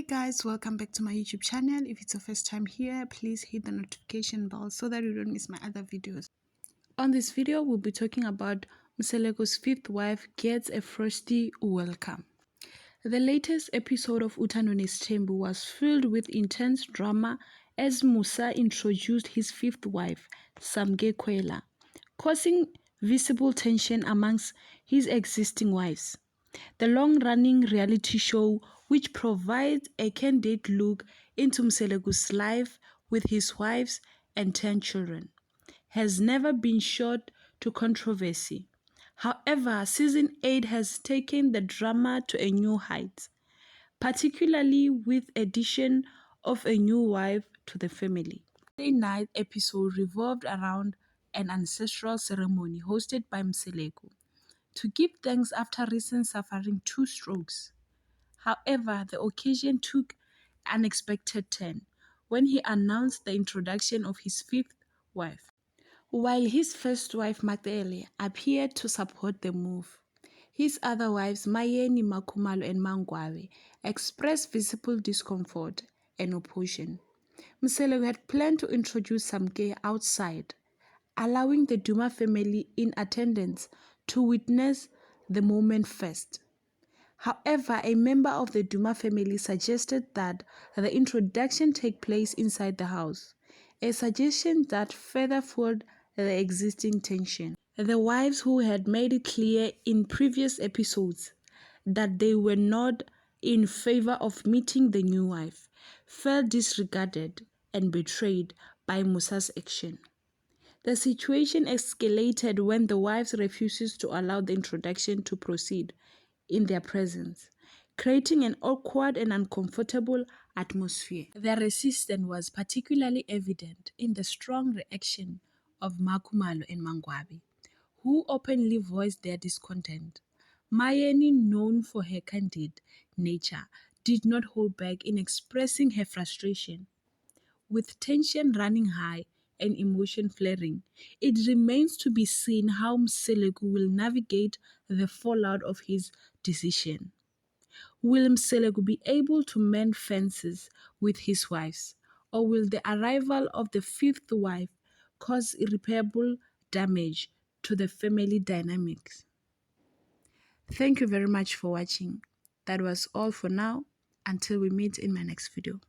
guys, welcome back to my YouTube channel. If it's your first time here, please hit the notification bell so that you don't miss my other videos. On this video, we'll be talking about Mselego's fifth wife gets a frosty welcome. The latest episode of Utano Nesthembu was filled with intense drama as Musa introduced his fifth wife, Samge Kwela, causing visible tension amongst his existing wives. The long-running reality show, which provides a candid look into Mselego's life with his wives and 10 children, has never been short to controversy. However, Season 8 has taken the drama to a new height, particularly with addition of a new wife to the family. The night episode revolved around an ancestral ceremony hosted by Mselego to give thanks after recently suffering 2 strokes. However, the occasion took an unexpected turn when he announced the introduction of his fifth wife. While his first wife, Matele, appeared to support the move, his other wives, Mayeni, Makhumalo, and Mangwawe, expressed visible discomfort and opposition. Mselego had planned to introduce Samke outside, allowing the Duma family in attendance to witness the moment first. However, a member of the Duma family suggested that the introduction take place inside the house, a suggestion that further fueled the existing tension. The wives, who had made it clear in previous episodes that they were not in favor of meeting the new wife, felt disregarded and betrayed by Musa's action. The situation escalated when the wives refused to allow the introduction to proceed in their presence, creating an awkward and uncomfortable atmosphere. The resistance was particularly evident in the strong reaction of Makhumalo and Mangwabi, who openly voiced their discontent. Mayeni, known for her candid nature, did not hold back in expressing her frustration. With tension running high and emotion flaring, it remains to be seen how Mselego will navigate the fallout of his decision. Will Mselego be able to mend fences with his wives, or will the arrival of the fifth wife cause irreparable damage to the family dynamics? Thank you very much for watching. That was all for now. Until we meet in my next video.